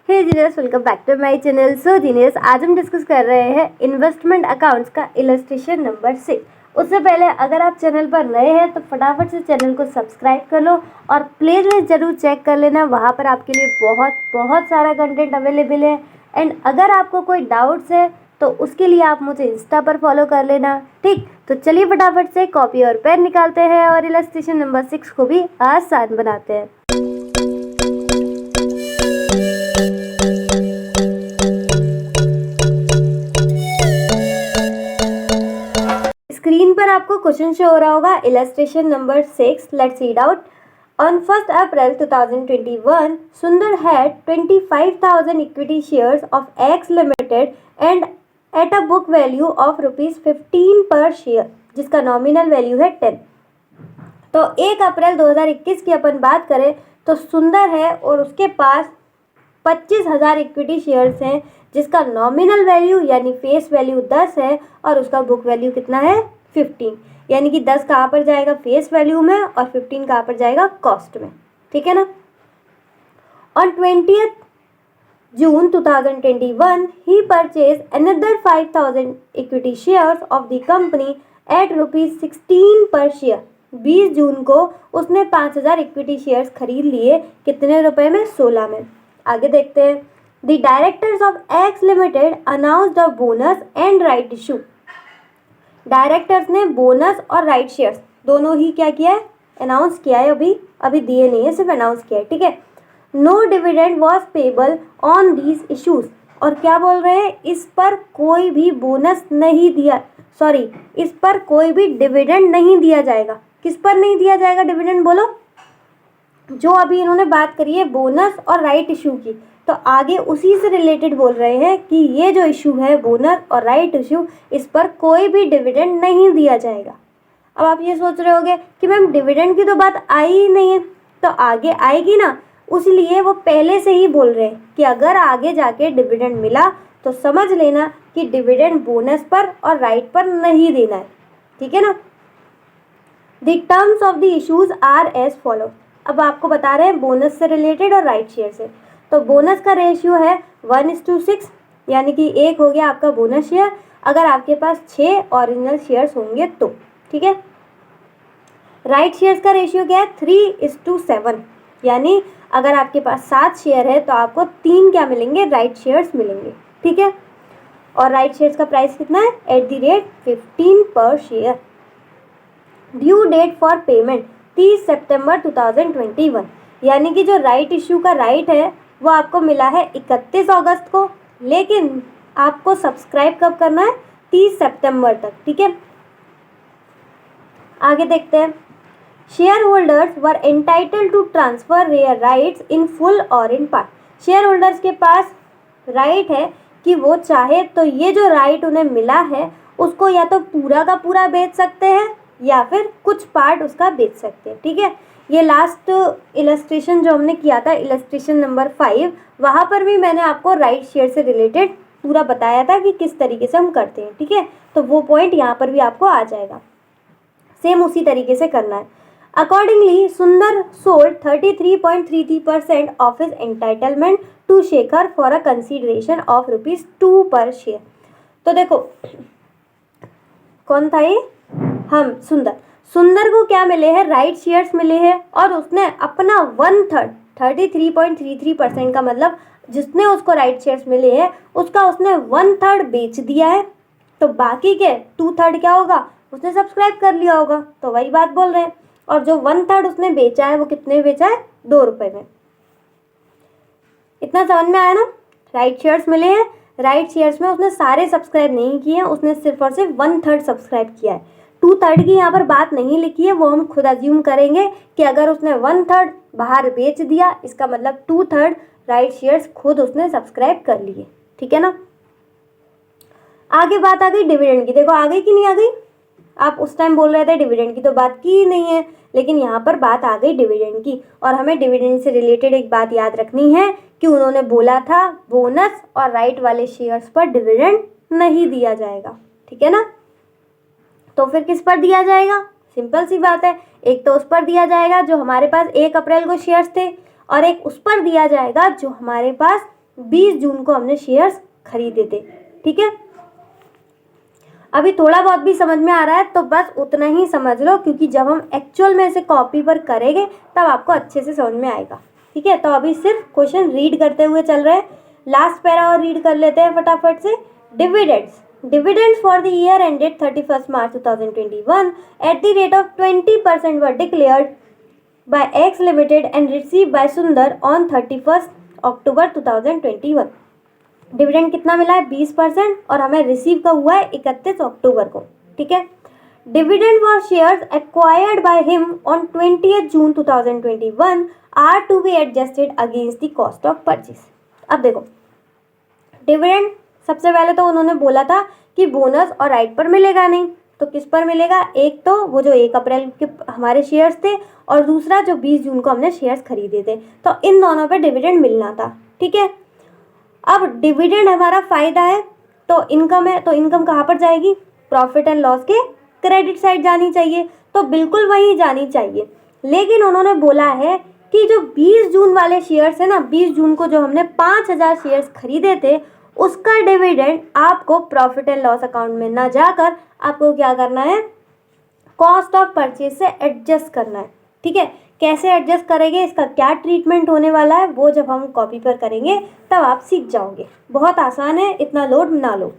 Hey genius, welcome back to my channel. So genius, आज हम discuss कर रहे हैं इन्वेस्टमेंट अकाउंट्स का इलस्ट्रेशन नंबर 6। उससे पहले अगर आप चैनल पर नए हैं तो फटाफट से चैनल को सब्सक्राइब कर लो और प्लेलिस्ट जरूर चेक कर लेना, वहाँ पर आपके लिए बहुत बहुत सारा कंटेंट अवेलेबल है। एंड अगर आपको कोई डाउट्स है तो उसके लिए आप मुझे इंस्टा पर फॉलो कर लेना, ठीक। तो चलिए फटाफट से कॉपी और पेन निकालते हैं और इलस्ट्रेशन नंबर 6 को भी आसान बनाते हैं। स्क्रीन पर आपको क्वेश्चन शो हो रहा होगा, illustration number 6। Let's read out. On 1st April 2021, Sundar had 25,000 equity shares of X Limited and at a book value of rupees 15 per share, जिसका नॉमिनल वैल्यू है 10। तो 1 अप्रैल 2021 की अपन बात करें तो सुंदर है और उसके पास 25,000 इक्विटी शेयर्स हैं, जिसका नॉमिनल वैल्यू यानी फेस वैल्यू 10 है और उसका बुक वैल्यू कितना है 15। यानी कि 10 कहाँ पर जाएगा फेस वैल्यू में और 15 कहाँ पर जाएगा कॉस्ट में, ठीक है ना। On 20th June 2021 he purchased another 5,000 equity shares of the company at rupees 16 per share। 20 जून को उसने 5,000 इक्विटी शेयर्स खरीद लिए, कितने रुपए में? 16 में। आगे देखते हैं। The directors of X Limited announced a bonus and right issue। Directors ने बोनस और राइट शेयर्स दोनों ही क्या किया है? अनाउंस किया है। अभी दिए नहीं है, सिर्फ अनाउंस किया है, ठीक है। No dividend was payable on these issues. और क्या बोल रहे हैं? इस पर कोई भी बोनस नहीं दिया, सॉरी, इस पर कोई भी डिविडेंड नहीं दिया जाएगा। किस पर नहीं दिया जाएगा डिविडेंड? बोलो। जो अभी इन्होंने बात करी है बोनस और राइट इशू की, तो आगे उसी से रिलेटेड बोल रहे हैं कि ये जो इशू है बोनस और राइट इशू, इस पर कोई भी डिविडेंड नहीं दिया जाएगा। अब आप ये सोच रहे होंगे कि मैम डिविडेंड की तो बात आई ही नहीं है, तो आगे आएगी ना, उसलिए वो पहले से ही बोल रहे हैं कि अगर आगे जाके डिविडेंड मिला तो समझ लेना कि डिविडेंड बोनस पर और राइट पर नहीं देना है, ठीक है ना। The terms of the issues are as follow. अब आपको बता रहे हैं बोनस से रिलेटेड और राइट शेयर से। तो बोनस का रेशियो है 1:6, यानी कि 1 हो गया आपका बोनस शेयर अगर आपके पास 6 ओरिजिनल शेयर्स होंगे तो, ठीक है। राइट शेयर्स का रेशियो क्या है? 3:7, यानी अगर आपके पास 7 शेयर है तो आपको 3 क्या मिलेंगे? राइट शेयर्स मिलेंगे, ठीक है। और राइट शेयर्स का प्राइस कितना है? @15 पर share. Due date for payment 30 सितंबर 2021, यानी कि जो राइट इश्यू का राइट है वो आपको मिला है 31 अगस्त को, लेकिन आपको सब्सक्राइब कब करना है? 30 सितंबर तक, ठीक है। आगे देखते हैं। Share holders were entitled to transfer their rights in full और इन पार्ट। शेयर होल्डर्स के पास राइट है कि वो चाहे तो ये जो राइट उन्हें मिला है उसको या तो पूरा का पूरा बेच सकते हैं या फिर कुछ पार्ट उसका बेच सकते हैं, ठीक है। ये लास्ट इलस्ट्रेशन जो हमने किया था, इलस्ट्रेशन नंबर 5, वहाँ पर भी मैंने आपको राइट शेयर से रिलेटेड पूरा बताया था कि किस तरीके से हम करते हैं, ठीक है। तो वो पॉइंट यहाँ पर भी आपको आ जाएगा, सेम उसी तरीके से करना है। Accordingly Sundar sold 33.33% of his entitlement to Shekhar for a consideration of ₹2 per share. तो देखो कौन था ये? हम सुंदर को क्या मिले हैं? राइट शेयर्स मिले हैं और उसने अपना 1/3 33.33% का मतलब जिसने उसको राइट शेयर्स मिले हैं उसका उसने 1/3 बेच दिया है। तो बाकी के 2/3 क्या होगा? उसने सब्सक्राइब कर लिया होगा, तो वही बात बोल रहे हैं। और जो 1/3 उसने बेचा है वो कितने में बेचा है? ₹2 में। इतना समझ में आया ना? राइट शेयर्स मिले हैं, राइट शेयर्स में उसने सारे सब्सक्राइब नहीं किए हैं, उसने सिर्फ और सिर्फ 1/3 सब्सक्राइब किया है। 2/3 की यहाँ पर बात नहीं लिखी है, वो हम खुद अज्यूम करेंगे कि अगर उसने 1/3 बाहर बेच दिया इसका मतलब 2/3 राइट शेयर्स खुद उसने सब्सक्राइब कर लिए, ठीक है ना। आगे बात आ गई डिविडेंड की। देखो आ गई कि नहीं आ गई? आप उस टाइम बोल रहे थे डिविडेंड की तो बात की ही नहीं है, लेकिन यहाँ पर बात आ गई डिविडेंड की। और हमें डिविडेंड से रिलेटेड एक बात याद रखनी है कि उन्होंने बोला था बोनस और राइट वाले शेयर्स पर डिविडेंड नहीं दिया जाएगा, ठीक है ना। तो फिर किस पर दिया जाएगा? सिंपल सी बात है, एक तो उस पर दिया जाएगा जो हमारे पास 1 अप्रैल को शेयर्स थे और एक उस पर दिया जाएगा जो हमारे पास 20 जून को हमने शेयर्स खरीदे थे। ठीक है, अभी थोड़ा बहुत भी समझ में आ रहा है तो बस उतना ही समझ लो, क्योंकि जब हम एक्चुअल में इसे कॉपी पर करेंगे तब आपको अच्छे से समझ में आएगा। ठीक है, तो अभी सिर्फ क्वेश्चन रीड करते हुए चल रहे हैं। लास्ट पैरा और रीड कर लेते हैं फटाफट से। Dividends for the year ended 31 March 2021 at the rate of 20% were declared by x limited and receive by सुंदर ऑन 31 अक्टूबर 2021। डिविडेंड कितना मिला है? 20%, और हमें रिसीव का हुआ है 31 अक्टूबर को। ठीक है, dividend for shares acquired by him on 20 June 2021 are to be adjusted against the cost of purchase. अब देखो, डिविडेंड सबसे पहले तो उन्होंने बोला था कि बोनस और राइट पर मिलेगा नहीं, तो किस पर मिलेगा? एक तो वो जो 1 अप्रैल के हमारे शेयर्स थे, और दूसरा जो 20 जून को हमने शेयर्स खरीदे थे, तो इन दोनों पे डिविडेंड मिलना था। ठीक है, अब डिविडेंड हमारा फायदा है तो इनकम है, तो इनकम कहाँ पर जाएगी? प्रॉफिट एंड लॉस के क्रेडिट साइड जानी चाहिए, तो बिल्कुल वहीं जानी चाहिए। लेकिन उन्होंने बोला है कि जो 20 जून वाले शेयर्स है ना, 20 जून को जो हमने 5000 शेयर्स खरीदे थे, उसका डिविडेंड आपको प्रॉफिट एंड लॉस अकाउंट में ना जाकर आपको क्या करना है? कॉस्ट ऑफ परचेज से एडजस्ट करना है। ठीक है, कैसे एडजस्ट करेंगे, इसका क्या ट्रीटमेंट होने वाला है, वो जब हम कॉपी पर करेंगे तब आप सीख जाओगे। बहुत आसान है, इतना लोड ना लो।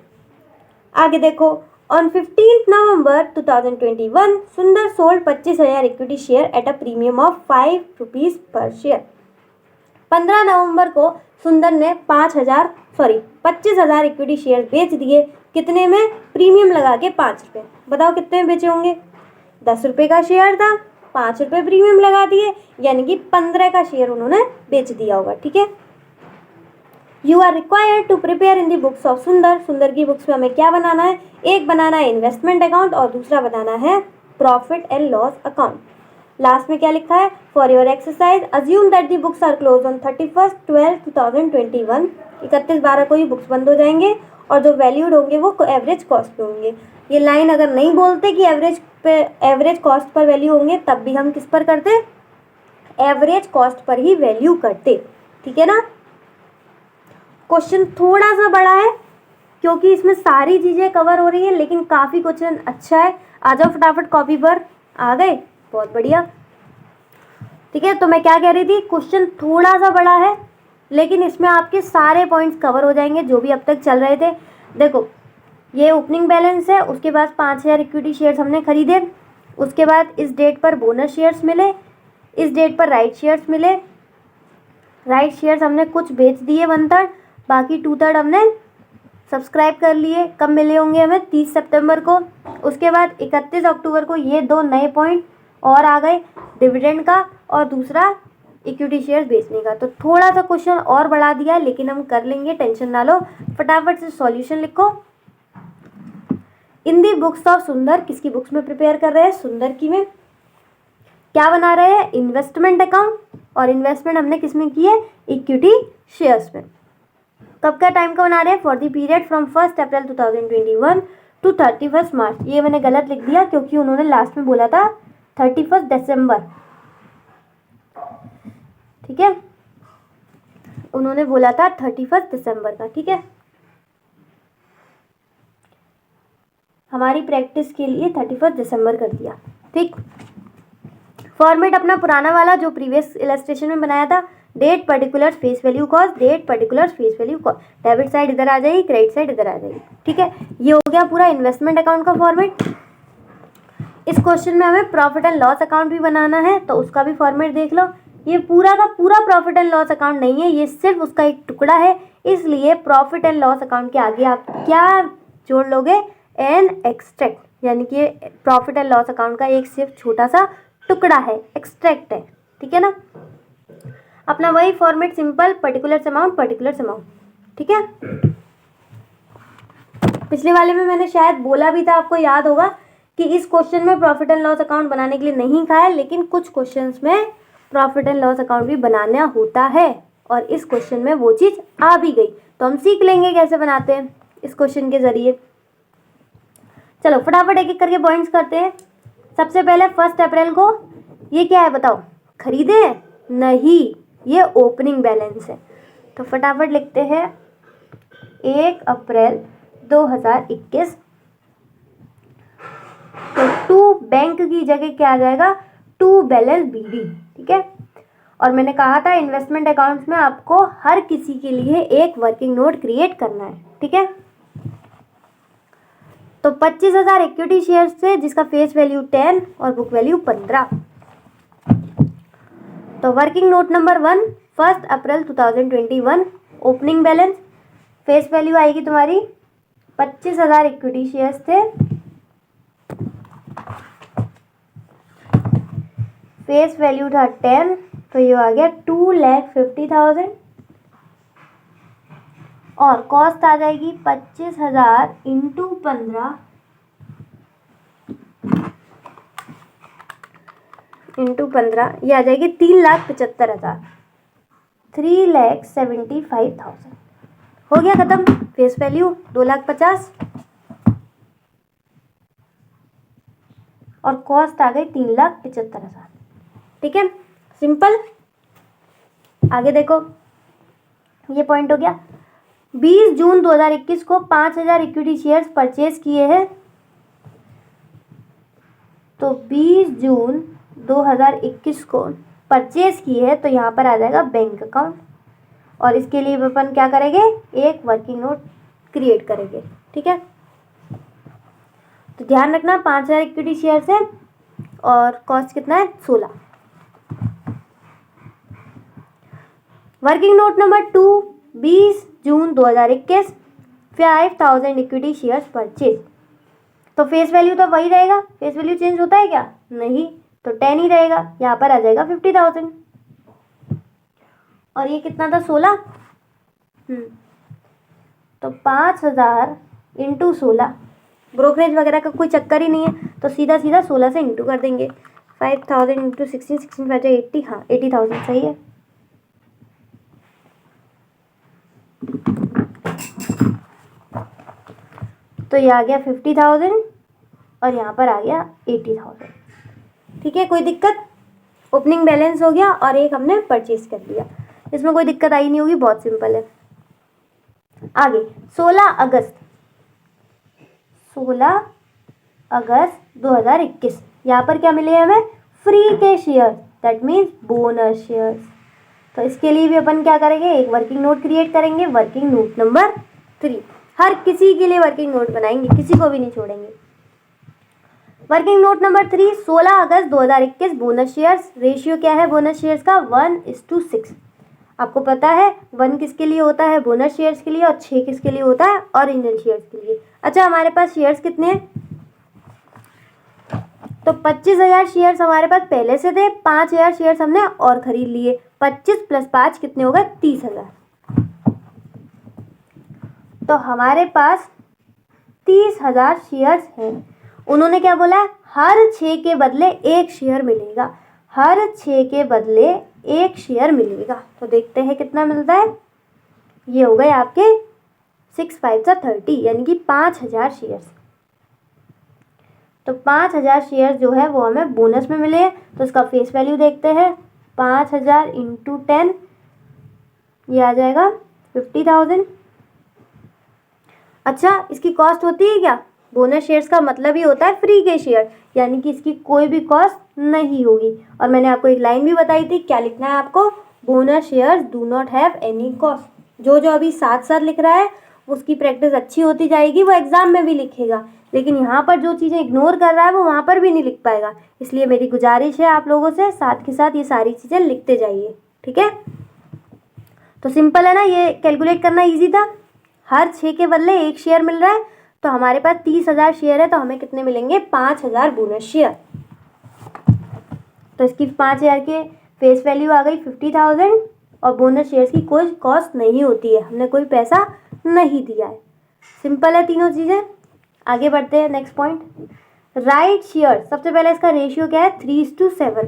आगे देखो, ऑन 15 नवंबर 2021 सुंदर sold 25,000 equity share at a premium of 5 rupees per share. 15 नवंबर को सुंदर ने 25,000 इक्विटी शेयर बेच दिए। कितने में? प्रीमियम लगा के 5 रुपये। बताओ कितने में बेचे होंगे? 10 रुपये का शेयर था, 5 रुपये प्रीमियम लगा दिए, यानी कि 15 का शेयर उन्होंने बेच दिया होगा। ठीक है, you are required to prepare in the books of Sundar. Sundar की बुक्स में हमें क्या बनाना है? एक बनाना है इन्वेस्टमेंट अकाउंट और दूसरा बनाना है profit and loss account. Last में क्या लिखा है? For your exercise assume that the books are close on 31/12/2021। 31/12 को ही बुक्स बंद हो जाएंगे और जो वैल्यूड होंगे वो एवरेज कॉस्ट पे होंगे। ये लाइन अगर नहीं बोलते कि एवरेज कॉस्ट पर वैल्यू होंगे, तब भी हम किस पर करते? एवरेज कॉस्ट पर ही वैल्यू करते। ठीक है ना। क्वेश्चन थोड़ा सा बड़ा है क्योंकि इसमें सारी चीजें कवर हो रही है, लेकिन काफी क्वेश्चन अच्छा है। आ जाओ फटाफट कॉपी पर। आ गए? बहुत बढ़िया। ठीक है, तो मैं क्या कह रही थी, क्वेश्चन थोड़ा सा बड़ा है लेकिन इसमें आपके सारे पॉइंट्स कवर हो जाएंगे जो भी अब तक चल रहे थे। देखो, ये ओपनिंग बैलेंस है, उसके बाद 5,000 इक्विटी शेयर्स हमने खरीदे, उसके बाद इस डेट पर बोनस शेयर्स मिले, इस डेट पर राइट शेयर्स मिले। राइट शेयर्स हमने कुछ बेच दिए 1/3, बाकी 2/3 हमने सब्सक्राइब कर लिए। कब मिले होंगे हमें? 30 सितंबर को। उसके बाद 31 अक्टूबर को ये 2 नए पॉइंट और आ गए, डिविडेंड का और दूसरा इक्विटी शेयर्स बेचने का। तो थोड़ा सा क्वेश्चन और बढ़ा दिया लेकिन हम कर लेंगे, टेंशन ना लो। फटाफट से सॉल्यूशन लिखो। इन दी बुक्स ऑफ सुंदर, किसकी बुक्स में प्रिपेयर कर रहे हैं? सुंदर की में। क्या बना रहे हैं? इन्वेस्टमेंट अकाउंट, और इन्वेस्टमेंट हमने किस में की है? इक्विटी शेयर्स में। कब का टाइम का बना रहे हैं? For the period from 1 April 2021 to 31 March. ये मैंने गलत लिख दिया क्योंकि उन्होंने लास्ट में बोला था 31 दिसंबर। ठीक है, उन्होंने बोला था 31 दिसंबर का। ठीक है, हमारी प्रैक्टिस के लिए 31 दिसंबर कर दिया। ठीक, फॉर्मेट अपना पुराना वाला जो प्रीवियस इलस्ट्रेशन में बनाया था, date particulars face value cost, date particulars face value cost. Debit side इधर आ जाएगी, क्रेडिट साइड इधर आ जाएगी। ठीक है, ये हो गया पूरा इन्वेस्टमेंट अकाउंट का फॉर्मेट। इस क्वेश्चन में हमें प्रॉफिट एंड लॉस अकाउंट भी बनाना है, तो उसका भी फॉर्मेट देख लो। ये पूरा का पूरा प्रॉफिट एंड लॉस अकाउंट नहीं है, ये सिर्फ उसका एक टुकड़ा है, इसलिए प्रॉफिट एंड लॉस अकाउंट के आगे आप क्या जोड़ लोगे? एन एक्सट्रैक्ट, यानी कि प्रॉफिट एंड लॉस अकाउंट का एक सिर्फ छोटा सा टुकड़ा है, एक्सट्रैक्ट है। ठीक है ना। अपना वही format, simple, particular amount, particular amount. ठीक है, पिछले वाले में मैंने शायद बोला भी था, आपको याद होगा कि इस क्वेश्चन में प्रॉफिट एंड लॉस अकाउंट बनाने के लिए नहीं कहा है, लेकिन कुछ क्वेश्चंस में प्रॉफिट एंड लॉस अकाउंट भी बनाना होता है, और इस क्वेश्चन में वो चीज़ आ भी गई, तो हम सीख लेंगे कैसे बनाते हैं इस क्वेश्चन के जरिए। चलो फटाफट एक एक करके पॉइंट्स करते हैं। सबसे पहले 1 अप्रैल को ये क्या है बताओ? खरीदे हैं? नहीं, ये ओपनिंग बैलेंस है। तो फटाफट लिखते हैं 1 अप्रैल 2021। तो टू बैंक की जगह क्या आ जाएगा, टू बैलेंस BD, ठीक है। और मैंने कहा था इन्वेस्टमेंट अकाउंट्स में आपको हर किसी के लिए एक वर्किंग नोट क्रिएट करना है, ठीक है। तो 25,000 इक्विटी शेयर से जिसका फेस वैल्यू 10 और बुक वैल्यू 15। तो working note number 1, 1 April 2021, opening balance, face value आएगी तुम्हारी 25,000 इक्विटी शेयर्स थे, फेस वैल्यू था 10, तो ये आ गया 2,50,000 और कॉस्ट आ जाएगी 25,000 इंटू 15 इंटू 15, ये आ जाएगी 3,75,000, 3,75,000। हो गया खत्म। फेस वैल्यू 2,50,000 और कॉस्ट आ गई 3,75,000, ठीक है, सिंपल। आगे देखो, ये पॉइंट हो गया। 20 जून 2021 को 5,000 इक्विटी शेयर्स परचेज किए हैं। तो 20 जून 2021 को परचेज किए हैं, तो यहाँ पर आ जाएगा बैंक अकाउंट और इसके लिए अपन क्या करेंगे, एक वर्किंग नोट क्रिएट करेंगे, ठीक है। तो ध्यान रखना 5,000 इक्विटी शेयर्स है और कॉस्ट कितना है, 16। Working note number 2, 20 June 2021, 5,000 equity shares purchase. तो फेस वैल्यू तो वही रहेगा, फेस वैल्यू चेंज होता है क्या, नहीं, तो 10 ही रहेगा, यहाँ पर आ जाएगा 50,000 और ये कितना था, 16। तो 5,000 इंटू 16, ब्रोकरेज वगैरह का कोई चक्कर ही नहीं है, तो सीधा सीधा 16 से इंटू कर देंगे। 5,000 इंटू 16, 16 5 80, हाँ 80,000 सही है। तो ये आ गया 50,000 और यहाँ पर आ गया 80,000, ठीक है, कोई दिक्कत। ओपनिंग बैलेंस हो गया और एक हमने परचेज कर लिया, इसमें कोई दिक्कत आई नहीं होगी, बहुत सिंपल है। आगे 16 अगस्त 2021, यहाँ पर क्या मिले हमें, फ्री के share, that means bonus shares. तो इसके लिए भी अपन क्या करेंगे, एक वर्किंग नोट क्रिएट करेंगे, वर्किंग नोट नंबर 3। हर किसी के लिए वर्किंग नोट बनाएंगे, किसी को भी नहीं छोड़ेंगे। वर्किंग नोट नंबर 3, 16 अगस्त 2021, बोनस शेयर्स। रेशियो क्या है बोनस शेयर्स का, 1:6। आपको पता है 1 किसके लिए होता है, बोनस शेयर्स के लिए, और 6 किसके लिए होता है, ओरिजिनल शेयर्स के लिए। अच्छा, हमारे पास शेयर्स कितने हैं, तो 25,000 शेयर्स हमारे पास पहले से थे, 5,000 शेयर्स हमने और खरीद लिए। 25 + 5 कितने हो गए, 30,000। तो हमारे पास 30,000 शेयर्स हैं। उन्होंने क्या बोला है, हर 6 के बदले 1 शेयर मिलेगा, हर 6 के बदले 1 शेयर मिलेगा। तो देखते हैं कितना मिलता है, ये हो गए आपके 6 5 30, यानी कि 5,000 शेयर्स। तो 5,000 शेयर जो है वो हमें बोनस में मिले हैं, तो इसका फेस वैल्यू देखते हैं। 5,000 इंटू 10, ये आ जाएगा 50,000। अच्छा, इसकी कॉस्ट होती है क्या, बोनस शेयर्स का मतलब ही होता है फ्री के शेयर, यानी कि इसकी कोई भी कॉस्ट नहीं होगी। और मैंने आपको एक लाइन भी बताई थी, क्या लिखना है आपको, bonus shares do not have any cost. जो जो अभी साथ साथ लिख रहा है उसकी प्रैक्टिस अच्छी होती जाएगी, वो एग्जाम में भी लिखेगा, लेकिन यहाँ पर जो चीज़ें इग्नोर कर रहा है वो वहाँ पर भी नहीं लिख पाएगा। इसलिए मेरी गुजारिश है आप लोगों से, साथ के साथ ये सारी चीज़ें लिखते जाइए, ठीक है। तो सिंपल है ना, ये कैलकुलेट करना ईजी था। हर 6 के बदले 1 शेयर मिल रहा है, तो हमारे पास 30,000 शेयर है, तो हमें कितने मिलेंगे, 5,000 बोनस शेयर। तो इसकी 5,000 के फेस वैल्यू आ गई 50,000 और बोनस शेयर्स की कोई कॉस्ट नहीं होती है, हमने कोई पैसा नहीं दिया है। सिंपल है तीनों चीज़ें। आगे बढ़ते हैं, नेक्स्ट पॉइंट, राइट शेयर। सबसे पहले इसका रेशियो क्या है, 3:7।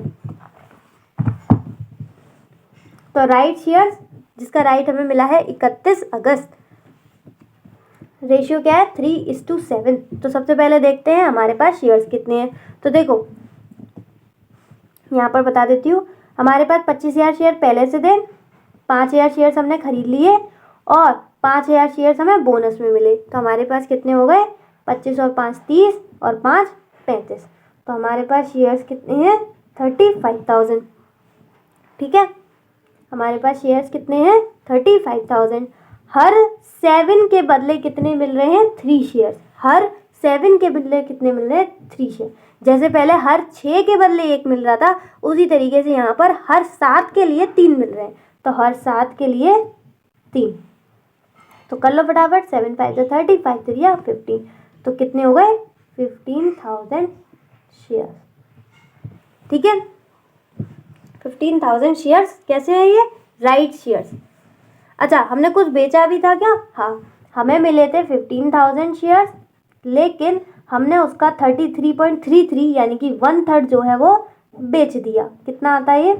तो राइट शेयर जिसका राइट हमें मिला है 31 अगस्त, रेशियो क्या है, 3:7। तो सबसे पहले देखते हैं हमारे पास शेयर्स कितने हैं। तो देखो यहाँ पर बता देती हूँ, हमारे पास 25,000 शेयर पहले से थे, 5,000 शेयर्स हमने खरीद लिए और 5,000 शेयर्स हमें बोनस में मिले, तो हमारे पास कितने हो गए? 25 और 5 30 और 5 35। तो हमारे पास शेयर्स कितने हैं? 35,000। ठीक है, हमारे पास शेयर्स कितने हैं? 35,000। हर 7 के बदले कितने मिल रहे हैं? 3 शेयर्स। हर 7 के बदले कितने मिल रहे हैं? 3 शेयर। जैसे पहले हर 6 के बदले 1 मिल रहा था, उसी तरीके से यहाँ पर हर 7 के लिए 3 मिल रहे हैं, तो हर 7 के लिए 3। तो कर लो फटाफट, 7 5 30, 5 3 15, तो कितने हो गए? 15,000 शेयर। ठीक है, 15,000 शेयर्स कैसे है ये? Right shares. अच्छा, हमने कुछ बेचा भी था क्या? हाँ, हमें मिले थे 15,000 शेयर्स, लेकिन हमने उसका 33.33 यानी कि 1/3 जो है वो बेच दिया। कितना आता है ये?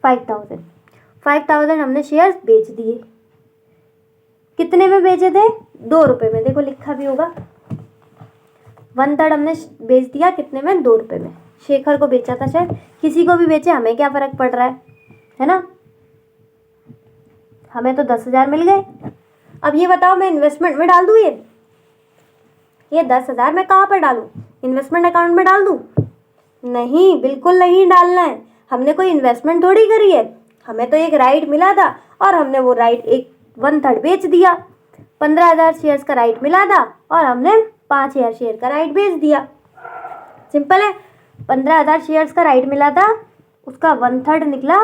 5,000 हमने शेयर्स बेच दिए। कितने में बेचे थे? 2 रुपये में। देखो लिखा भी होगा, 1/3 हमने बेच दिया कितने में? 2 रुपये में। शेखर को बेचा था शायद, किसी को भी बेचे, हमें क्या फ़र्क पड़ रहा है ना? हमें तो 10,000 मिल गए। अब ये बताओ, मैं इन्वेस्टमेंट में डाल दूँ ये 10,000 मैं कहाँ पर डालूँ? इन्वेस्टमेंट अकाउंट में डाल दूँ? नहीं, बिल्कुल नहीं डालना है। हमने कोई इन्वेस्टमेंट थोड़ी करी है, हमें तो एक राइट मिला था और हमने वो राइट 1/3 बेच दिया। 15,000 शेयर्स का राइट मिला था और हमने 5,000 शेयर का राइट बेच दिया। सिंपल है। 15,000 शेयर्स का राइट मिला था, उसका 1/3 निकला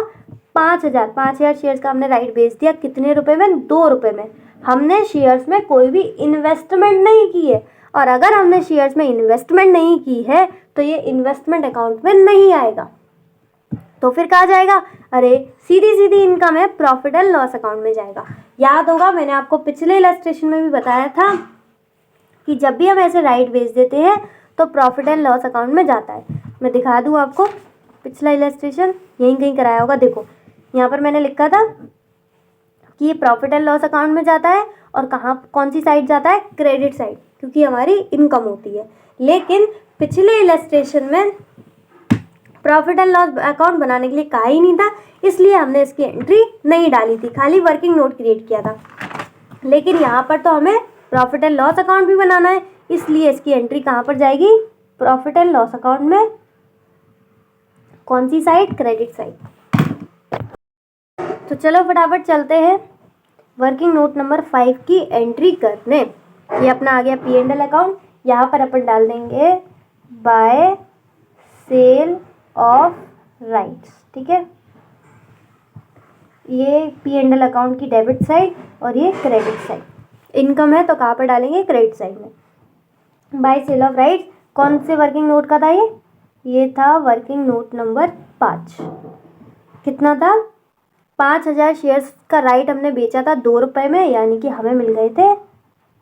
5,000 शेयर्स का हमने राइट बेच दिया। कितने रुपए में? 2 रुपये में। हमने शेयर्स में कोई भी इन्वेस्टमेंट नहीं की है, और अगर हमने शेयर्स में इन्वेस्टमेंट नहीं की है तो ये इन्वेस्टमेंट अकाउंट में नहीं आएगा। तो फिर कहाँ जाएगा? अरे सीधी सीधी इनकम है, प्रॉफिट एंड लॉस अकाउंट में जाएगा। याद होगा, मैंने आपको पिछले इलस्ट्रेशन में भी बताया था कि जब भी हम ऐसे राइट बेच देते हैं तो प्रॉफिट एंड लॉस अकाउंट में जाता है। मैं दिखा दूँ आपको, पिछला इलस्ट्रेशन यहीं कहीं कराया होगा। देखो यहाँ पर मैंने लिखा था कि ये प्रॉफिट एंड लॉस अकाउंट में जाता है, और कौन सी साइड जाता है? क्रेडिट साइड, क्योंकि हमारी इनकम होती है। लेकिन पिछले इलस्ट्रेशन में प्रॉफिट एंड लॉस अकाउंट बनाने के लिए कहा ही नहीं था, इसलिए हमने इसकी एंट्री नहीं डाली थी, खाली वर्किंग नोट क्रिएट किया था। लेकिन यहाँ पर तो हमें प्रॉफिट एंड लॉस अकाउंट भी बनाना है, इसलिए इसकी एंट्री कहाँ पर जाएगी? प्रॉफिट एंड लॉस अकाउंट में। कौन सी साइड? Credit side. तो चलो फटाफट चलते हैं वर्किंग नोट नंबर 5 की एंट्री करने। ये अपना आ गया P&L अकाउंट। यहाँ पर अपन डाल देंगे बाय सेल ऑफ राइट्स। ठीक है, ये P&L अकाउंट की डेबिट साइड और ये क्रेडिट साइड। इनकम है तो कहाँ पर डालेंगे? क्रेडिट साइड में। बाय सेल ऑफ राइट्स कौन से वर्किंग नोट का था ये था वर्किंग नोट नंबर 5। कितना था? 5,000 शेयर्स का राइट हमने बेचा था 2 रुपये में, यानी कि हमें मिल गए थे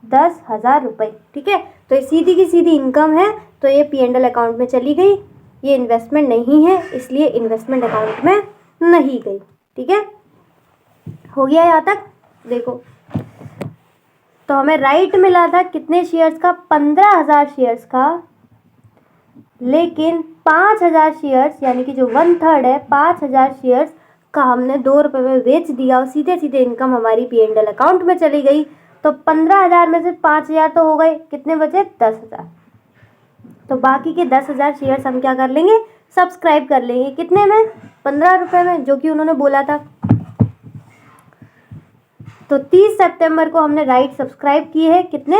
10,000 रुपये। ठीक है, तो ये सीधी की सीधी इनकम है, तो ये P&L अकाउंट में चली गई। ये इन्वेस्टमेंट नहीं है, इसलिए इन्वेस्टमेंट अकाउंट में नहीं गई। ठीक है, हो गया यहाँ तक? देखो, तो हमें राइट मिला था कितने शेयर्स का? 15,000 शेयर्स का, लेकिन 5,000 शेयर्स यानी कि जो 1/3 है, 5,000 शेयर्स का हमने 2 रुपये में बेच दिया, और सीधे सीधे इनकम हमारी P&L अकाउंट में चली गई। तो 15,000 में से 5,000 तो हो गए, कितने बचे? 10,000। तो बाकी के 10,000 शेयर्स हम क्या कर लेंगे? सब्सक्राइब कर लेंगे। कितने में? 15 रुपये में, जो कि उन्होंने बोला था। तो 30 सितंबर को हमने राइट सब्सक्राइब किए हैं। कितने?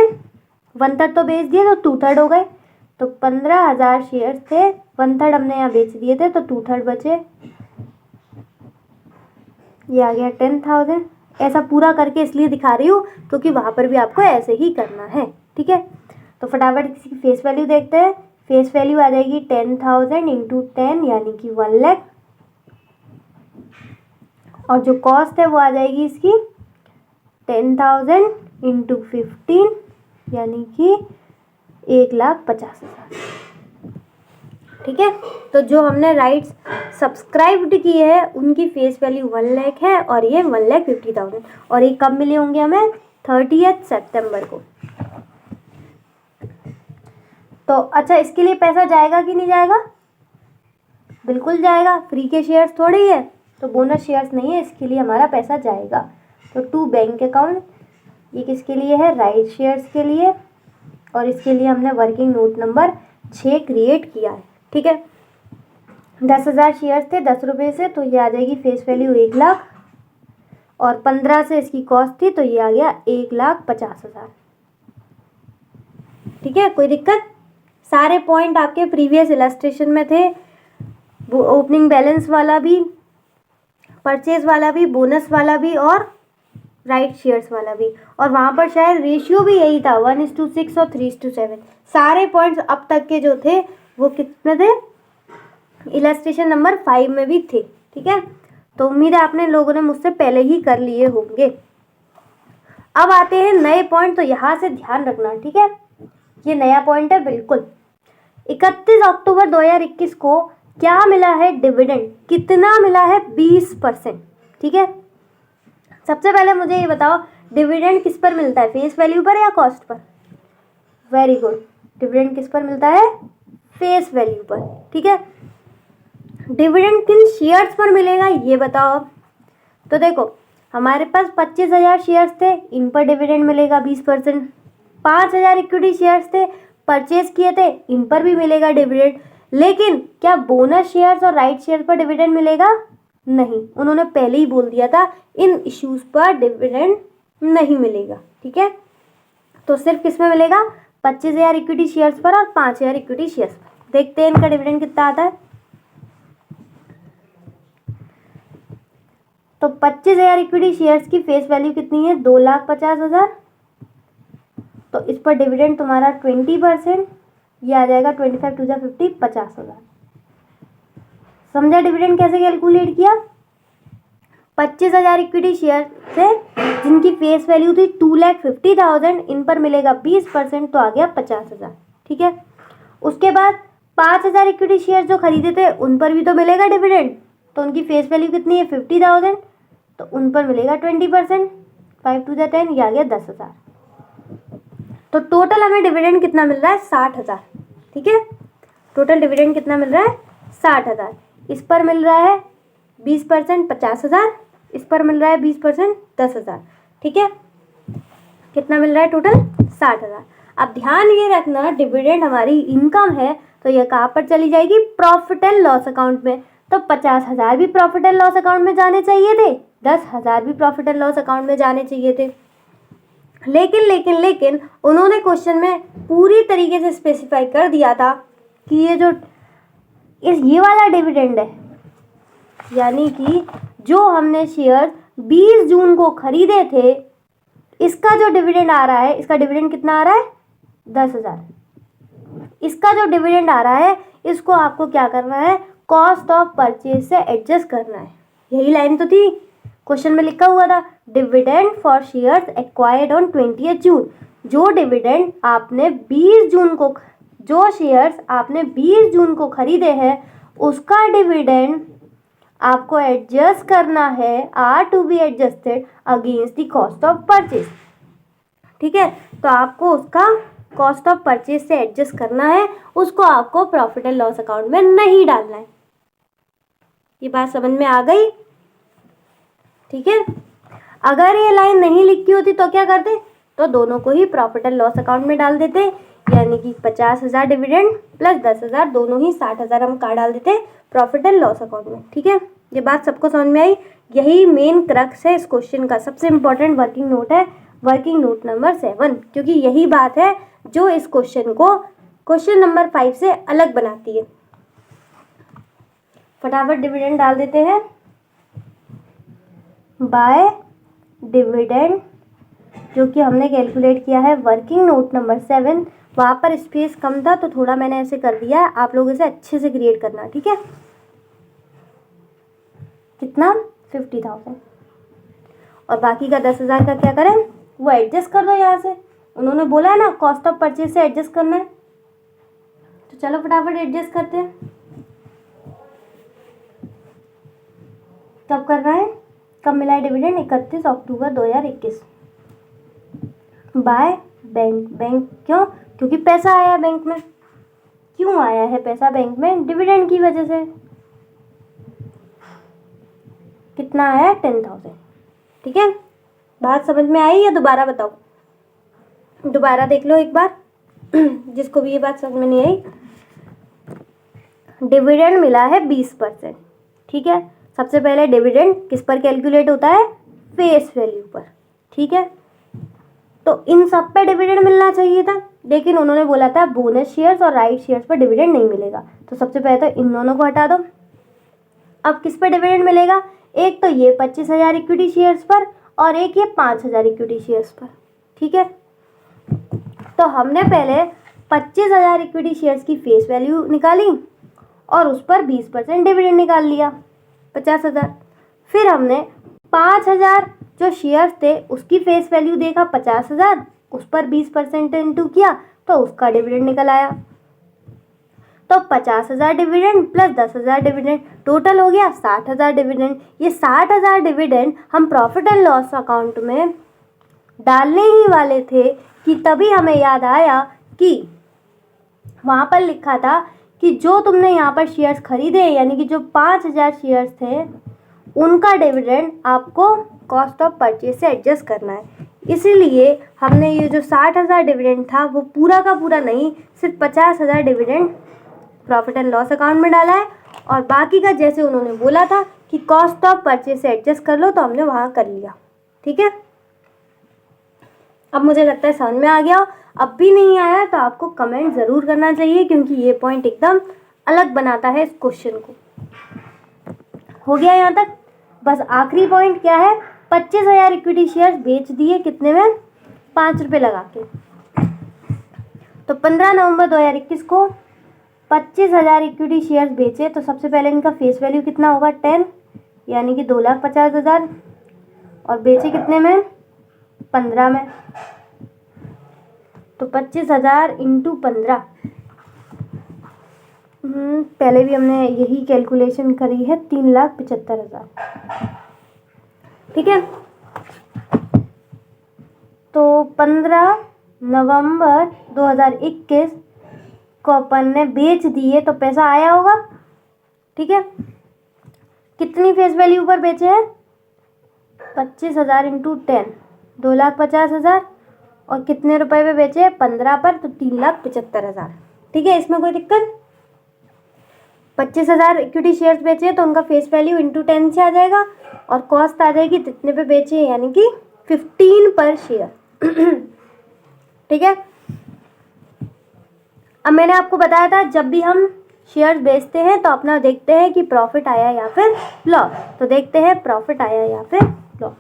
1/3 तो बेच दिए, तो 2/3 हो गए। तो 15,000 शेयर्स थे, 1/3 हमने यहाँ बेच दिए थे, तो 2/3 बचे। ये आ गया 10,000। ऐसा पूरा करके इसलिए दिखा रही हूँ क्योंकि वहाँ पर भी आपको ऐसे ही करना है। ठीक है, तो फटाफट किसी की फेस वैल्यू देखते हैं। फेस वैल्यू आ जाएगी 10,000 इंटू 10 यानी कि 1 लाख, और जो कॉस्ट है वो आ जाएगी इसकी 10,000 इंटू 15 यानी कि 1,50,000। ठीक है, तो जो हमने राइट्स सब्सक्राइब्ड किए हैं उनकी फेस वैल्यू 1 लाख है, और ये 1,50,000। और ये कब मिले होंगे हमें? 30 सितंबर को। तो अच्छा, इसके लिए पैसा जाएगा कि नहीं जाएगा? बिल्कुल जाएगा, फ्री के शेयर्स थोड़े ही है। तो बोनस शेयर्स नहीं है, इसके लिए हमारा पैसा जाएगा। तो टू बैंक अकाउंट, ये किसके लिए है, राइट शेयर्स के लिए, और इसके लिए हमने वर्किंग नोट नंबर 6 क्रिएट किया है। ठीक है, 10,000 शेयर्स थे 10 रुपये से, तो ये आ जाएगी फेस वैल्यू 1 लाख, और 15 से इसकी कॉस्ट थी, तो ये आ गया 1,50,000। ठीक है, कोई दिक्कत? सारे पॉइंट आपके प्रीवियस इलस्ट्रेशन में थे, वो ओपनिंग बैलेंस वाला भी, परचेज वाला भी, बोनस वाला भी, और राइट शेयर्स वाला भी, और वहाँ पर शायद रेशियो भी यही था 1:6 और 3:7। सारे पॉइंट्स अब तक के जो थे वो कितने थे, इलस्ट्रेशन नंबर 5 में भी थे। ठीक है, तो उम्मीद है आपने लोगों ने मुझसे पहले ही कर लिए होंगे। अब आते हैं नए पॉइंट, तो यहाँ से ध्यान रखना। ठीक है, ये नया पॉइंट है बिल्कुल। 31 अक्टूबर 2021 को क्या मिला है, डिविडेंड कितना मिला है, 20%। ठीक है, सबसे पहले मुझे ये बताओ डिविडेंड किस पर मिलता है, फेस वैल्यू पर या cost per? Very good, dividend किस पर मिलता है, फेस वैल्यू पर। ठीक है, डिविडेंड किन शेयर्स पर मिलेगा ये बताओ। तो देखो हमारे पास 25,000 शेयर्स थे, इन पर डिविडेंड मिलेगा 20%। 5,000 इक्विटी शेयर्स थे, परचेज किए थे, इन पर भी मिलेगा डिविडेंड। लेकिन क्या बोनस शेयर्स और राइट शेयर पर डिविडेंड मिलेगा? नहीं, उन्होंने पहले ही बोल दिया था इन इश्यूज पर डिविडेंड नहीं मिलेगा। ठीक है, तो सिर्फ किस में मिलेगा, 25,000 इक्विटी शेयर्स पर और 5,000 इक्विटी शेयर्स पर। देखते हैं इनका डिविडेंड कितना आता है। तो 25,000 इक्विटी शेयर्स की फेस वैल्यू कितनी है, 2,50,000। तो इस पर डिविडेंड तुम्हारा 20%, ये आ जाएगा 25 टू 50, 50,000। समझा डिविडेंड कैसे कैलकुलेट किया? 25,000 इक्विटी शेयर थे जिनकी फेस वैल्यू थी 2,50,000, इन पर मिलेगा 20%, तो आ गया 50,000। ठीक है, उसके बाद 5,000 इक्विटी शेयर जो खरीदे थे उन पर भी तो मिलेगा डिविडेंड, तो उनकी फेस वैल्यू कितनी है, 50,000, तो उन पर मिलेगा 20%, 5 टू 10, ये आ गया 10,000। तो टोटल हमें डिविडेंड कितना मिल रहा है, 60,000। ठीक है, टोटल डिविडेंड कितना मिल रहा है, 60,000। इस पर मिल रहा है 20%, 50,000। इस पर मिल रहा है 20%, 10,000। ठीक है, कितना मिल रहा है टोटल, 60,000। अब ध्यान ये रखना डिविडेंड हमारी इनकम है, तो ये कहाँ पर चली जाएगी, प्रॉफिट एंड लॉस अकाउंट में। तो 50,000 भी प्रॉफिट एंड लॉस अकाउंट में जाने चाहिए थे, 10,000 भी प्रॉफिट एंड लॉस अकाउंट में जाने चाहिए थे। लेकिन लेकिन लेकिन उन्होंने क्वेश्चन में पूरी तरीके से स्पेसिफाई कर दिया था कि ये वाला डिविडेंड है, यानी कि जो हमने शेयर 20 जून को खरीदे थे, इसका जो डिविडेंड आ रहा है, इसका डिविडेंड कितना आ रहा है, 10,000। इसका जो डिविडेंड आ रहा है, इसको आपको क्या करना है, कॉस्ट ऑफ परचेज से एडजस्ट करना है। यही लाइन तो थी, क्वेश्चन में लिखा हुआ था dividend for shares acquired on 20 जून। जो डिविडेंड आपने 20 जून को, जो शेयर्स आपने 20 जून को खरीदे हैं, उसका डिविडेंड आपको एडजस्ट करना है, are to be adjusted against the cost of purchase. ठीक है, तो आपको उसका कॉस्ट ऑफ परचेज से एडजस्ट करना है, उसको आपको प्रॉफिट एंड लॉस अकाउंट में नहीं डालना है। ये बात समझ में आ गई? ठीक है, अगर ये लाइन नहीं लिखी होती तो क्या करते, तो दोनों को ही प्रॉफिट एंड लॉस अकाउंट में डाल देते, यानी कि 50,000 डिविडेंड प्लस 10,000, दोनों ही 60,000 हम कहाँ डाल देते, प्रॉफिट एंड लॉस अकाउंट में। ठीक है, ये बात सबको समझ में आई? यही मेन क्रक्स है इस क्वेश्चन का, सबसे इंपॉर्टेंट वर्किंग नोट है वर्किंग नोट नंबर 7, क्योंकि यही बात है जो इस क्वेश्चन को क्वेश्चन नंबर 5 से अलग बनाती है। फटाफट डिविडेंड डाल देते हैं, बाय डिविडेंड जो कि हमने कैलकुलेट किया है वर्किंग नोट नंबर 7। वहाँ पर स्पेस कम था तो थोड़ा मैंने ऐसे कर दिया है, आप लोग इसे अच्छे से क्रिएट करना। ठीक है, कितना, 50,000, और बाकी का 10,000 का क्या करें, वो एडजस्ट कर दो यहाँ से। उन्होंने बोला है ना कॉस्ट ऑफ परचेज से एडजस्ट करना है, तो चलो फटाफट एडजस्ट करते हैं। कब करना है, कब मिला है dividend, 31 October 2021 by bank. Bank क्यों, क्योंकि पैसा आया बैंक में। क्यों आया है पैसा बैंक में, डिविडेंड की वजह से। कितना है 10,000। ठीक है, बात समझ में आई या दोबारा बताओ? दोबारा देख लो एक बार जिसको भी ये बात समझ में नहीं आई। डिविडेंड मिला है 20%। ठीक है, सबसे पहले डिविडेंड किस पर कैलकुलेट होता है? फेस वैल्यू पर। ठीक है, तो इन सब पे डिविडेंड मिलना चाहिए था, लेकिन उन्होंने बोला था बोनस शेयर्स और राइट शेयर्स पर डिविडेंड नहीं मिलेगा। तो सबसे पहले तो इन दोनों को हटा दो। अब किस पर डिविडेंड मिलेगा? एक तो ये 25,000 इक्विटी शेयर्स पर और एक ये 5,000 इक्विटी शेयर्स पर। ठीक है, तो हमने पहले 25,000 इक्विटी शेयर्स की फेस वैल्यू निकाली और उस पर 20% डिविडेंड निकाल लिया, 50,000। फिर हमने 5,000 जो शेयर्स थे उसकी फेस वैल्यू देखा 50,000, उस पर 20% इंटू किया तो उसका डिविडेंड निकल आया। तो 50,000 डिविडेंड प्लस 10,000 डिविडेंड, टोटल हो गया 60,000 डिविडेंड। ये 60,000 डिविडेंड हम प्रॉफिट एंड लॉस अकाउंट में डालने ही वाले थे कि तभी हमें याद आया कि वहाँ पर लिखा था कि जो तुमने यहाँ पर शेयर्स खरीदे, यानी कि जो 5,000 शेयर्स थे, उनका डिविडेंड आपको कॉस्ट ऑफ परचेज से एडजस्ट करना है। इसीलिए हमने ये जो 60,000 डिविडेंड था वो पूरा का पूरा नहीं, सिर्फ 50,000 dividend profit and loss account में डाला है, और बाकी का जैसे उन्होंने बोला था कि कॉस्ट ऑफ परचेज से एडजस्ट कर लो, तो हमने वहाँ कर लिया। ठीक है, अब मुझे लगता है समझ में आ गया। अब भी नहीं आया तो आपको कमेंट ज़रूर करना चाहिए, क्योंकि ये पॉइंट एकदम अलग बनाता है इस क्वेश्चन को। हो गया यहाँ तक? बस आखिरी पॉइंट क्या है? 25,000 इक्विटी शेयर्स बेच दिए, कितने में? 5 रुपये लगा के। तो 15 नवंबर 2021 को 25,000 इक्विटी शेयर्स बेचे, तो सबसे पहले इनका फेस वैल्यू कितना होगा? 10, यानी कि 2,50,000, और बेचे कितने में? 15 में। तो 25,000 इंटू 15, पहले भी हमने यही कैलकुलेशन करी है, 3,75,000। ठीक है, तो 15 नवंबर 2021 को अपन ने बेच दिए तो पैसा आया होगा। ठीक है, कितनी फेस वैल्यू पर बेचे हैं? 25,000 इंटू 10, 2,50,000, और कितने रुपए पे बेचे? 15 पर, तो 3,75,000। ठीक है, इसमें कोई दिक्कत? 25,000 इक्विटी शेयर्स बेचे तो उनका फेस वैल्यू इंटू 10 से आ जाएगा, और कॉस्ट आ जाएगी कितने पे बेचे, यानी कि 15 पर शेयर। ठीक है, अब मैंने आपको बताया था जब भी हम शेयर्स बेचते हैं तो अपना देखते हैं कि प्रॉफिट आया या फिर लॉस। तो देखते हैं प्रॉफिट आया या फिर लॉस।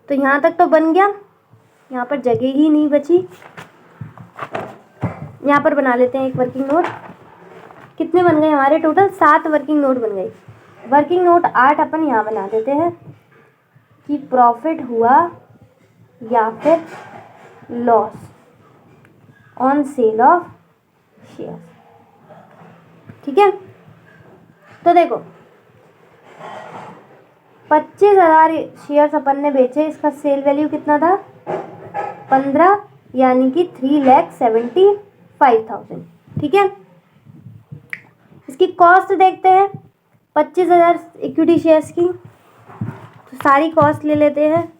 तो यहाँ तक तो बन गया, यहाँ पर जगह ही नहीं बची। यहाँ पर बना लेते हैं एक वर्किंग नोट। कितने बन गए हमारे? टोटल 7 वर्किंग नोट बन गई। वर्किंग नोट 8 अपन यहाँ बना देते हैं कि प्रॉफिट हुआ या फिर loss on sale of share. ठीक है, तो देखो 25,000 शेयर्स अपन ने बेचे, इसका सेल वैल्यू कितना था? 15, यानी कि 3,75,000। ठीक है, इसकी कॉस्ट देखते हैं 25,000 इक्विटी शेयर्स की, तो सारी कॉस्ट ले लेते हैं।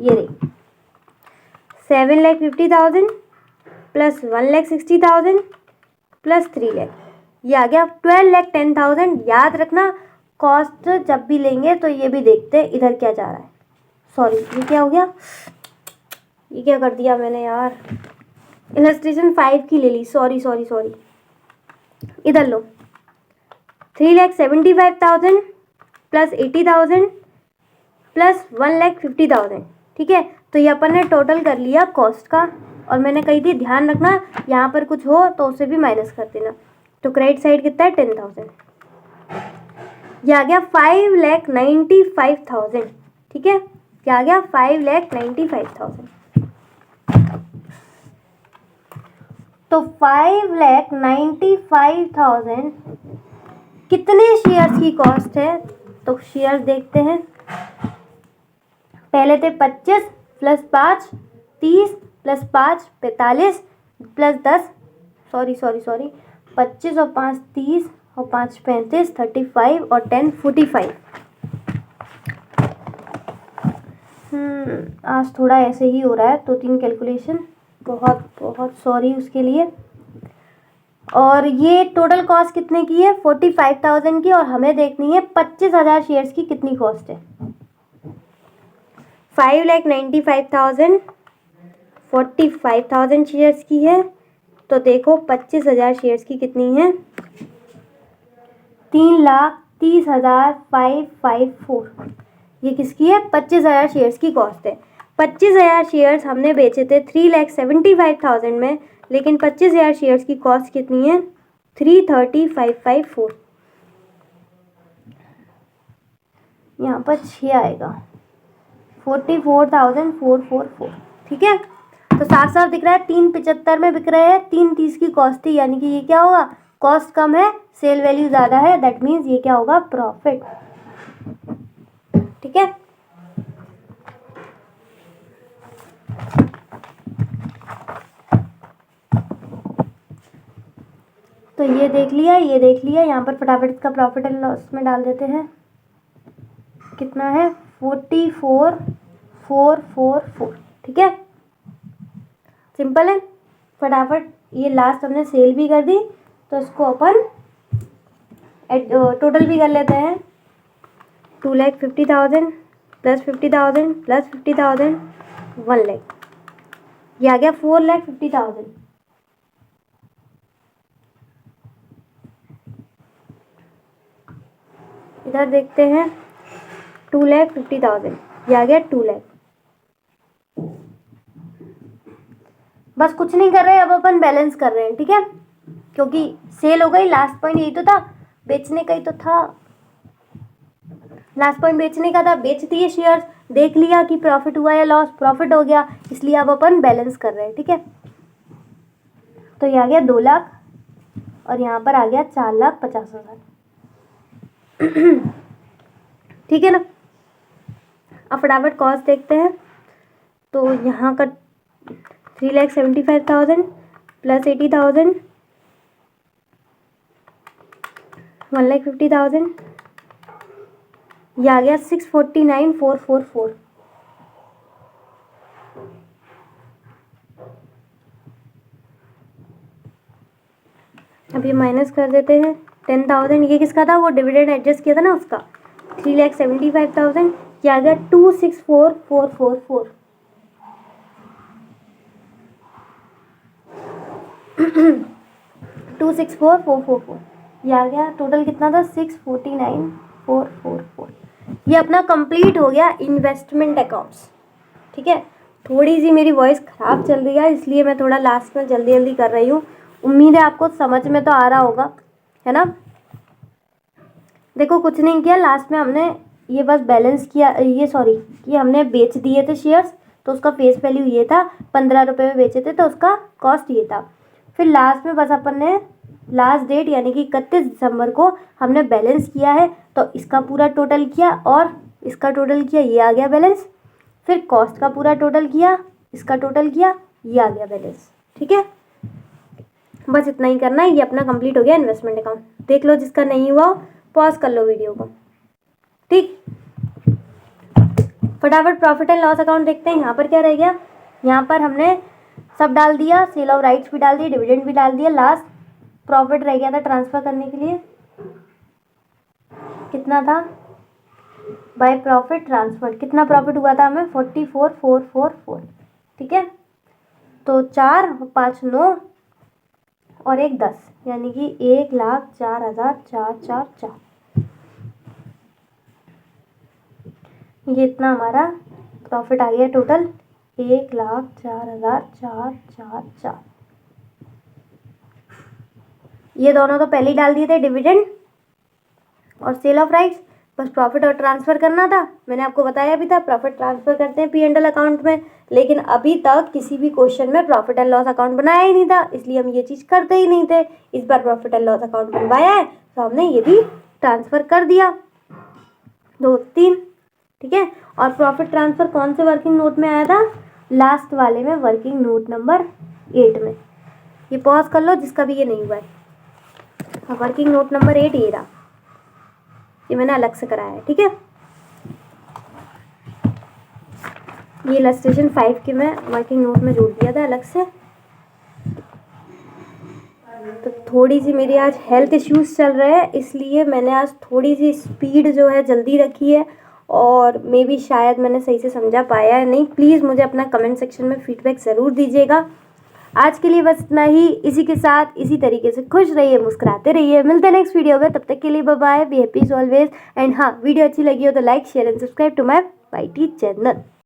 ये रही 7,50,000 प्लस 1,60,000 प्लस 3 लाख, ये आ गया 12,10,000। याद रखना, कॉस्ट जब भी लेंगे तो ये भी देखते हैं इधर क्या जा रहा है। सॉरी, ये क्या हो गया? ये क्या कर दिया मैंने यार? इलस्ट्रेशन 5 की ले ली, सॉरी। इधर लो, 3,75,000 प्लस 80,000 प्लस 1,50,000। ठीक है, तो ये अपन ने टोटल कर लिया कॉस्ट का। और मैंने कही थी ध्यान रखना, यहाँ पर कुछ हो तो उसे भी माइनस कर देना। तो क्रेडिट साइड कितना है? 10,000। ये आ गया 5,95,000। ठीक है, क्या आ गया? 5,95,000। तो 5,95,000 कितने शेयर्स की कॉस्ट है? तो शेयर्स देखते हैं। पहले थे 25 प्लस 5 30 प्लस 5 45 प्लस 10 सॉरी 25 और 5 30 और 5 35 35 और 10 45। आज थोड़ा ऐसे ही हो रहा है, 2-3 कैलकुलेशन, बहुत बहुत सॉरी उसके लिए। और ये टोटल कॉस्ट कितने की है? 45,000 की, और हमें देखनी है 25,000 शेयर्स की कितनी कॉस्ट है। 5,95,000 45,000 शेयर्स की है, तो देखो 25,000 शेयर्स की कितनी है? 3,30,554। ये किसकी है? 25,000 शेयर्स की कॉस्ट है। 25,000 शेयर्स हमने बेचे थे 3,75,000 में, लेकिन 25,000 शेयर्स की कॉस्ट कितनी है? 330,554। यहाँ पर 6 आएगा, 44,444। ठीक है, तो साफ साफ दिख रहा है 375 में बिक रहे हैं, 330 की कॉस्ट थी, यानी कि ये क्या होगा? कॉस्ट कम है, सेल वैल्यू ज़्यादा है, दैट मीन्स ये क्या होगा? प्रॉफिट। ठीक है, तो ये देख लिया, ये देख लिया। यहाँ पर फटाफट इसका प्रॉफिट एंड लॉस में डाल देते हैं। कितना है? 44,444। ठीक है, सिंपल है। फटाफट ये लास्ट हमने सेल भी कर दी, तो इसको अपन टोटल भी कर लेते हैं। 2,50,000 प्लस 50,000 प्लस 50,000 1 लाख, ये आ गया 4,50,000। इधर देखते हैं 2,50,000, ये आ गया 2 लाख। बस कुछ नहीं कर रहे, अब अपन बैलेंस कर रहे हैं। ठीक है, क्योंकि सेल हो गई, लास्ट पॉइंट यही तो था, बेचने का ही तो था। लास्ट पॉइंट बेचने का था, बेच दिए शेयर्स, देख लिया कि प्रॉफिट हुआ या लॉस, प्रॉफिट हो गया, इसलिए अब अपन बैलेंस कर रहे हैं। ठीक है, तो ये आ गया 2 लाख, और यहाँ पर आ गया 4,50,000। ठीक है ना, अब फटाफट कॉस्ट देखते हैं। तो यहाँ का 3,75,000 प्लस 80,000 1,50,000, यह आ गया 649,444। अब ये माइनस कर देते हैं 10,000, ये किसका था? वो डिविडेंड एडजस्ट किया था ना उसका। 3,75,000, ये आ गया 264,444। 264,444, ये आ गया। टोटल कितना था? 649,444। ये अपना कंप्लीट हो गया इन्वेस्टमेंट अकाउंट्स। ठीक है, थोड़ी सी मेरी वॉइस ख़राब चल रही है, इसलिए मैं थोड़ा लास्ट में जल्दी जल्दी कर रही हूँ। उम्मीद है आपको समझ में तो आ रहा होगा, है ना। देखो कुछ नहीं किया, लास्ट में हमने ये बस बैलेंस किया, ये सॉरी, ये हमने बेच दिए थे शेयर्स, तो उसका फेस वैल्यू ये था, 15 रुपये में बेचे थे, तो उसका कॉस्ट ये था। फिर लास्ट में बस अपन ने लास्ट डेट यानी कि 31 दिसंबर को हमने बैलेंस किया है, तो इसका पूरा टोटल किया और इसका टोटल किया, ये आ गया बैलेंस। फिर कॉस्ट का पूरा टोटल किया, इसका टोटल किया, ये आ गया बैलेंस। ठीक है, बस इतना ही करना है, ये अपना कंप्लीट हो गया इन्वेस्टमेंट अकाउंट। देख लो, जिसका नहीं हुआ पॉज कर लो वीडियो को। ठीक, फटाफट प्रॉफिट एंड लॉस अकाउंट देखते हैं। यहाँ पर क्या रह गया? यहाँ पर हमने सब डाल दिया, सेल ऑफ राइट्स भी डाल दिए, डिविडेंड भी डाल दिया। लास्ट प्रॉफिट रह गया था ट्रांसफ़र करने के लिए, कितना था? बाय प्रॉफिट ट्रांसफर कितना प्रॉफिट हुआ था हमें? 44,444। ठीक है, तो 4 5 9 और 1 10, यानी कि 1,04,444। ये इतना हमारा प्रॉफिट आ गया टोटल, 1,04,444। ये दोनों तो पहले ही डाल दिए थे, डिविडेंड और सेल ऑफ राइट्स। बस प्रॉफिट और ट्रांसफ़र करना था। मैंने आपको बताया भी था, प्रॉफिट ट्रांसफ़र करते हैं P&L अकाउंट में, लेकिन अभी तक किसी भी क्वेश्चन में प्रॉफिट एंड लॉस अकाउंट बनाया ही नहीं था, इसलिए हम ये चीज़ करते ही नहीं थे। इस बार प्रॉफिट एंड लॉस अकाउंट बनवाया है, तो हमने ये भी ट्रांसफ़र कर दिया, 2 3। ठीक है, और प्रॉफिट ट्रांसफ़र कौन से वर्किंग नोट में आया था? लास्ट वाले में, वर्किंग नोट नंबर 8 में। ये पॉज कर लो जिसका भी ये नहीं हुआ है। वर्किंग नोट नंबर 8 ये रहा, ये मैंने अलग से कराया है। ठीक है, ये इलस्ट्रेशन 5 की मैं वर्किंग नोट में जोड़ दिया था अलग से। तो थोड़ी सी मेरी आज हेल्थ इश्यूज़ चल रहे हैं, इसलिए मैंने आज थोड़ी सी स्पीड जो है जल्दी रखी है, और मे बी शायद मैंने सही से समझा पाया है नहीं। प्लीज़ मुझे अपना कमेंट सेक्शन में फीडबैक ज़रूर दीजिएगा। आज के लिए बस इतना ही। इसी के साथ इसी तरीके से खुश रहिए, मुस्कुराते रहिए। मिलते हैं नेक्स्ट वीडियो में, तब तक के लिए bye bye, be happy always. And हाँ, वीडियो अच्छी लगी हो तो like share and subscribe to my YT channel.